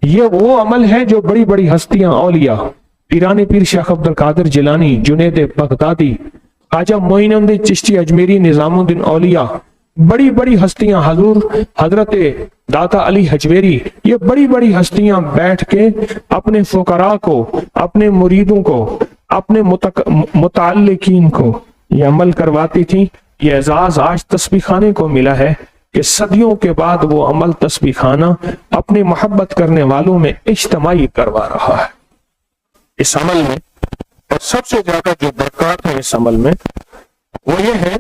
یہ وہ عمل ہے جو بڑی بڑی ہستیاں، اولیاء، پیران پیر شیخ عبد القادر جیلانی، جنید بغدادی، خواجہ معین الدین چشتی اجمیری، نظام الدین اولیاء، بڑی بڑی ہستیاں، حضور حضرت داتا علی حجویری، یہ بڑی بڑی ہستیاں بیٹھ کے اپنے فقراء کو، اپنے مریدوں کو، اپنے متعلقین کو یہ عمل کرواتی تھی۔ یہ اعزاز آج تسبیح خانے کو ملا ہے کہ صدیوں کے بعد وہ عمل تسبیح خانہ اپنی محبت کرنے والوں میں اجتماعی کروا رہا ہے۔ اس عمل میں اور سب سے زیادہ جو برکات ہے اس عمل میں وہ یہ ہے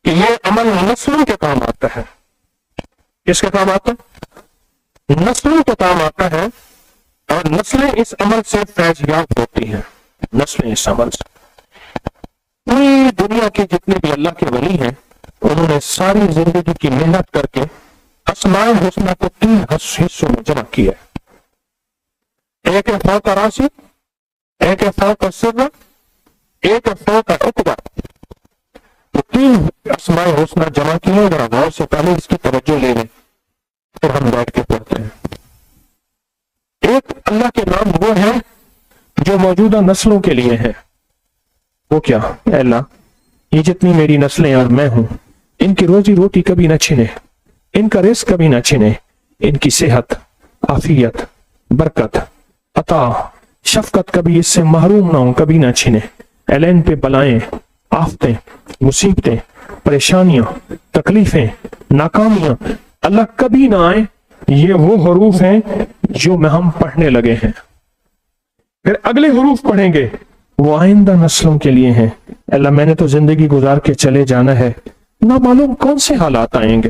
کہ یہ عمل نسلوں کے کام آتا ہے۔ کس کے کام آتا ہے؟ نسلوں کے کام آتا ہے، اور نسلیں اس عمل سے فیض یاب ہوتی ہیں۔ نسلیں اس عمل سے، پوری دنیا کے جتنے بھی اللہ کے ولی ہیں، انہوں نے ساری زندگی کی محنت کر کے اسماء الحسنی کو 3 حصوں میں جمع کیا ہے۔ ایک ہے فوق راسی، ایک ہے فوق سر، ایک ہے فوق عقبہ۔ تو 3 اسماء الحسنی جمع کیے، ذرا غور سے پہلے اس کی توجہ لے لیں، پھر ہم بیٹھ کے پڑھتے ہیں۔ ایک اللہ کے نام وہ ہے جو موجودہ نسلوں کے لیے ہے۔ وہ کیا؟ اے اللہ، یہ جتنی میری نسلیں اور میں ہوں، ان کی روزی روٹی کبھی نہ چھنے، ان کا رزق کبھی نہ چھنے، ان کی صحت، عافیت، برکت، عطا، شفقت کبھی اس سے محروم نہ ہوں، کبھی نہ چھنے۔ اعلان پہ بلائیں، آفتیں، مصیبتیں، پریشانیاں، تکلیفیں، ناکامیاں اللہ کبھی نہ آئیں۔ یہ وہ حروف ہیں جو ہم پڑھنے لگے ہیں، پھر اگلے حروف پڑھیں گے، وہ آئندہ نسلوں کے لیے ہیں۔ اللہ، میں نے تو زندگی گزار کے چلے جانا ہے، نہ معلوم کون سے حالات آئیں گے۔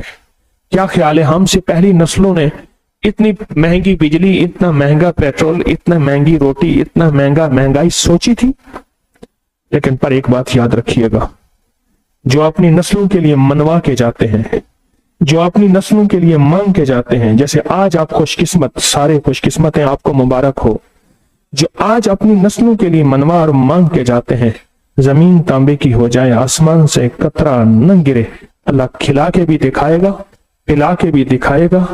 کیا خیال ہے ہم سے پہلی نسلوں نے اتنی مہنگی بجلی، اتنا مہنگا پیٹرول، اتنا مہنگی روٹی، اتنا مہنگائی سوچی تھی؟ لیکن پر ایک بات یاد رکھیے گا، جو اپنی نسلوں کے لیے منوا کے جاتے ہیں، جو اپنی نسلوں کے لیے مانگ کے جاتے ہیں، جیسے آج آپ خوش قسمت، سارے خوش قسمت ہیں، آپ کو مبارک ہو، جو آج اپنی نسلوں کے لیے منوا اور مانگ کے جاتے ہیں، زمین تانبے کی ہو جائے، آسمان سے قطرہ نہ گرے، اللہ کھلا کے بھی دکھائے گا، پلا کے بھی دکھائے گا،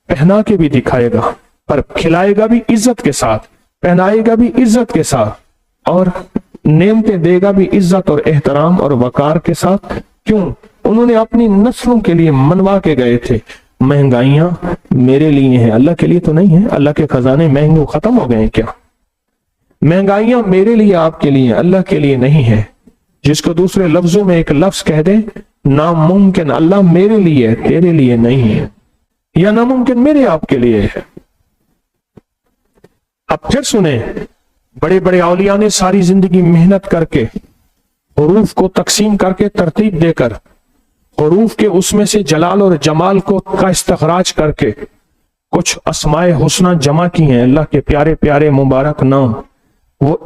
پہنا کے بھی دکھائے گا، پر کھلائے گا بھی عزت کے ساتھ، پہنائے گا بھی عزت کے ساتھ، اور نعمتیں دے گا بھی عزت اور احترام اور وقار کے ساتھ۔ کیوں؟ انہوں نے اپنی نسلوں کے لیے منوا کے گئے تھے۔ مہنگائیاں میرے لیے ہیں، اللہ کے لیے تو نہیں ہے۔ اللہ کے خزانے مہنگے ختم ہو گئے ہیں کیا؟ مہنگائیاں میرے لیے، آپ کے لیے، اللہ کے لیے نہیں ہے۔ جس کو دوسرے لفظوں میں ایک لفظ کہہ دے، ناممکن اللہ میرے لیے ہے، تیرے لیے نہیں ہے، یا ناممکن میرے آپ کے لیے ہے۔ اب پھر سنیں، بڑے بڑے اولیاء نے ساری زندگی محنت کر کے حروف کو تقسیم کر کے ترتیب دے کر حروف کے اس میں سے جلال اور جمال کو کا استخراج کر کے کچھ اسماء حسنی جمع کی ہیں، اللہ کے پیارے پیارے مبارک نام، وہ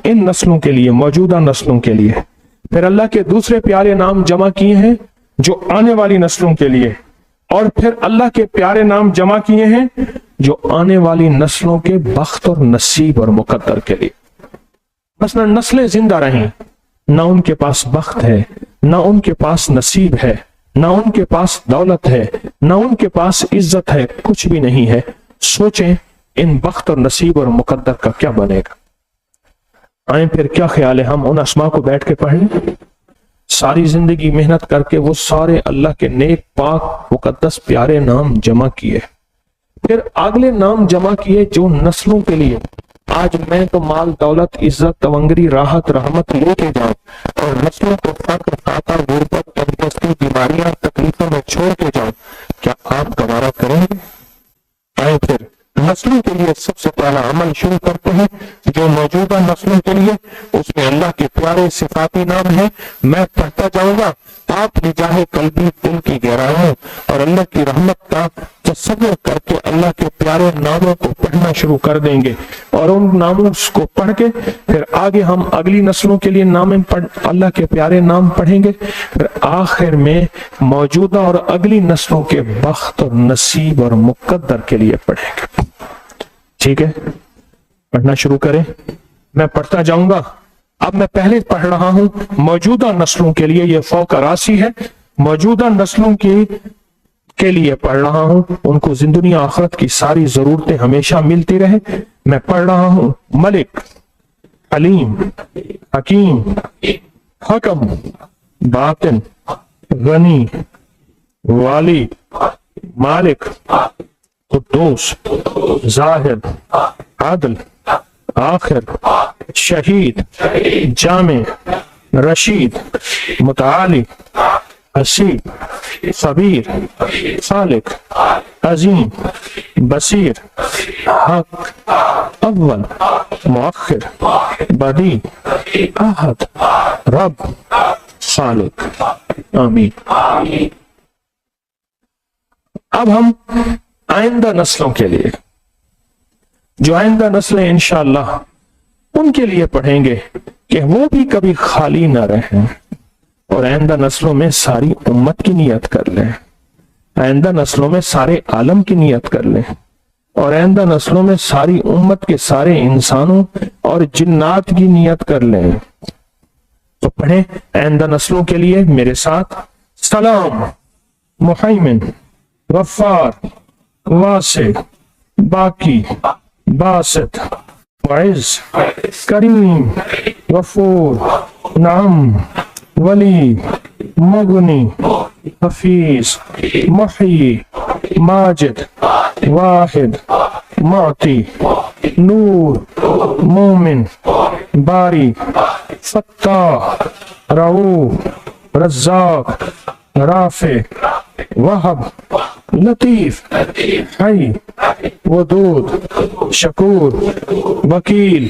ان نسلوں کے لیے، موجودہ نسلوں کے لیے۔ پھر اللہ کے دوسرے پیارے نام جمع کیے ہیں جو آنے والی نسلوں کے لیے، اور پھر اللہ کے پیارے نام جمع کیے ہیں جو آنے والی نسلوں کے بخت اور نصیب اور مقدر کے لیے۔ مثلا نسلیں زندہ رہیں، نہ ان کے پاس بخت ہے، نہ ان کے پاس نصیب ہے، نہ ان کے پاس دولت ہے، نہ ان کے پاس عزت ہے، کچھ بھی نہیں ہے۔ سوچیں ان بخت اور نصیب اور مقدر کا کیا بنے گا۔ آئیں پھر کیا خیال ہے ہم ان اسماء کو بیٹھ کے پڑھ لیں؟ ساری زندگی محنت کر کے وہ سارے اللہ کے نیک پاک مقدس پیارے نام جمع کیے، پھر اگلے نام جمع کیے جو نسلوں کے لیے۔ آج میں تو مال دولت عزت تونگری راحت رحمت لے کے جاؤں اور نسلوں کو فقر فاقہ غربت تندرستی بیماریاں تکلیفوں میں چھوڑ کے جاؤں، کیا آپ گوارا کریں گے؟ آئے پھر نسلوں کے لیے سب سے پہلا عمل شروع کرتے ہیں جو موجودہ نسلوں کے لیے، اس میں اللہ کے پیارے صفاتی نام ہے۔ میں پڑھتا جاؤں گا، آپ نجاہ قلبی دل کی گہرائیوں اور اللہ کی رحمت کا تصور کر کے اللہ کے پیارے ناموں کو پڑھنا شروع کر دیں گے، اور ان ناموں کو پڑھ کے پھر آگے ہم اگلی نسلوں کے لیے اللہ کے پیارے نام پڑھیں گے، پھر آخر میں موجودہ اور اگلی نسلوں کے بخت اور نصیب اور مقدر کے لیے پڑھیں گے۔ ٹھیک ہے، پڑھنا شروع کریں، میں پڑھتا جاؤں گا۔ اب میں پہلے پڑھ رہا ہوں موجودہ نسلوں کے لیے، یہ فوق راسی ہے، موجودہ نسلوں کی کے لیے پڑھ رہا ہوں، ان کو دنیا آخرت کی ساری ضرورتیں ہمیشہ ملتی رہے، میں پڑھ رہا ہوں ملک، علیم، حکیم، حکم، باطن، غنی، والی، مالک، قدوس، زاہد، عادل، آخر، شہید، جامع، رشید، متعالی، حسیب، خبیر، خالق، عظیم، بصیر، حق، اول، مؤخر، بدیع، احد، رب، خالق، آمین۔ اب ہم آئندہ نسلوں کے لیے، جو آئندہ نسلیں انشاءاللہ ان کے لیے پڑھیں گے کہ وہ بھی کبھی خالی نہ رہیں، اور آئندہ نسلوں میں ساری امت کی نیت کر لیں، آئندہ نسلوں میں سارے عالم کی نیت کر لیں، اور آئندہ نسلوں میں ساری امت کے سارے انسانوں اور جنات کی نیت کر لیں۔ تو پڑھیں آئندہ نسلوں کے لیے میرے ساتھ: سلام، محیمن، غفار، واسع، باقی، باسط، معز، کریم، غفور، نعم، ولی، مغنی، حفیظ، محیی، ماجد، واحد، معطی، نور، مومن، باری، فتاح، رؤوف، رزاق، رافع، وہب، لطیف، حی، ودود، شکور، وکیل،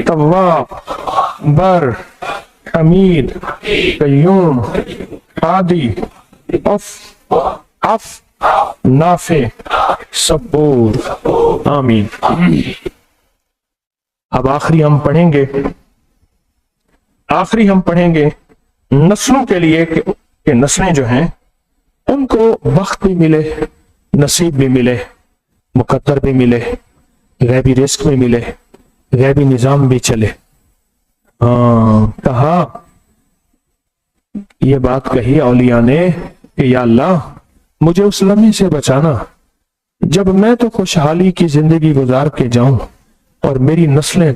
تواب، بر، حمید، قیوم، ہادی، عف، نافع، صبور، آمین۔ اب آخری ہم پڑھیں گے نسلوں کے لیے کہ نسلیں جو ہیں ان کو وقت بھی ملے، نصیب بھی ملے، مقدر بھی ملے، غیبی رزق بھی ملے، غیبی نظام بھی چلے۔ کہا یہ بات کہی اولیاء نے کہ یا اللہ مجھے اس لمحے سے بچانا جب میں تو خوشحالی کی زندگی گزار کے جاؤں اور میری نسلیں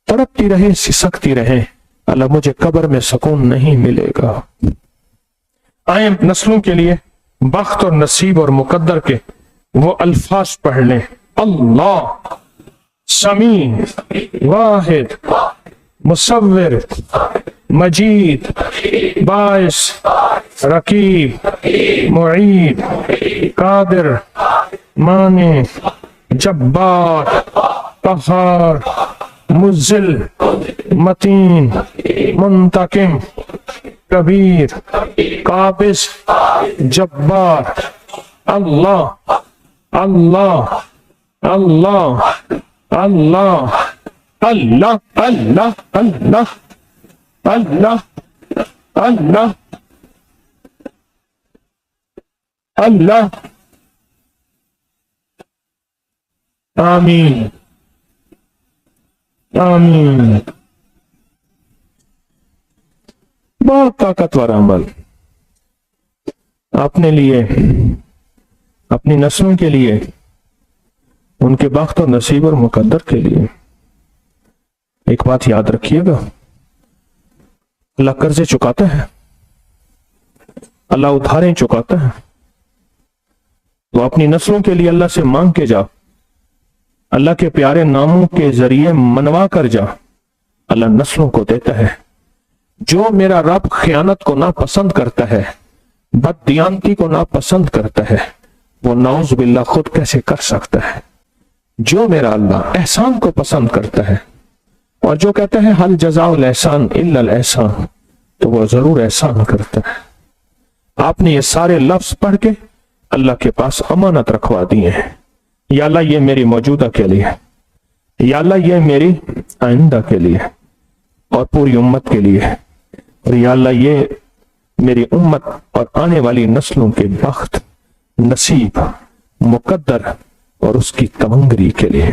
تڑپتی رہیں، سسکتی رہیں، اللہ مجھے قبر میں سکون نہیں ملے گا۔ آئیں نسلوں کے لیے بخت اور نصیب اور مقدر کے وہ الفاظ پڑھ لیں: اللہ، سمیع، واحد، مصور، مجید، باعث، رقیب، معید، قادر، مانع، جبار، قہار، مذل، متین، منتقم، کبیر، قابض، جبار، اللہ، اللہ، اللہ، اللہ، اللہ، اللہ، اللہ، اللہ، اللہ، اللہ، آمین، آمین۔ بہت طاقتور عمل اپنے لیے، اپنی نسلوں کے لیے، ان کے بخت اور نصیب اور مقدر کے لیے۔ ایک بات یاد رکھیے گا، اللہ قرضے چکاتا ہے، اللہ ادھاریں چکاتا ہے، تو اپنی نسلوں کے لیے اللہ سے مانگ کے جا، اللہ کے پیارے ناموں کے ذریعے منوا کر جا، اللہ نسلوں کو دیتا ہے۔ جو میرا رب خیانت کو ناپسند کرتا ہے، بددیانتی کو ناپسند کرتا ہے، وہ نعوذ باللہ خود کیسے کر سکتا ہے؟ جو میرا اللہ احسان کو پسند کرتا ہے، اور جو کہتا ہے حل جزاء الاحسان الا الاحسان، تو وہ ضرور احسان کرتا ہے۔ آپ نے یہ سارے لفظ پڑھ کے اللہ کے پاس امانت رکھوا دیے ہیں۔ یا اللہ یہ میری موجودہ کے لیے، یا اللہ یہ میری آئندہ کے لیے اور پوری امت کے لیے، اور یا اللہ یہ میری امت اور آنے والی نسلوں کے بخت، نصیب، مقدر اور اس کی تمنگری کے لیے۔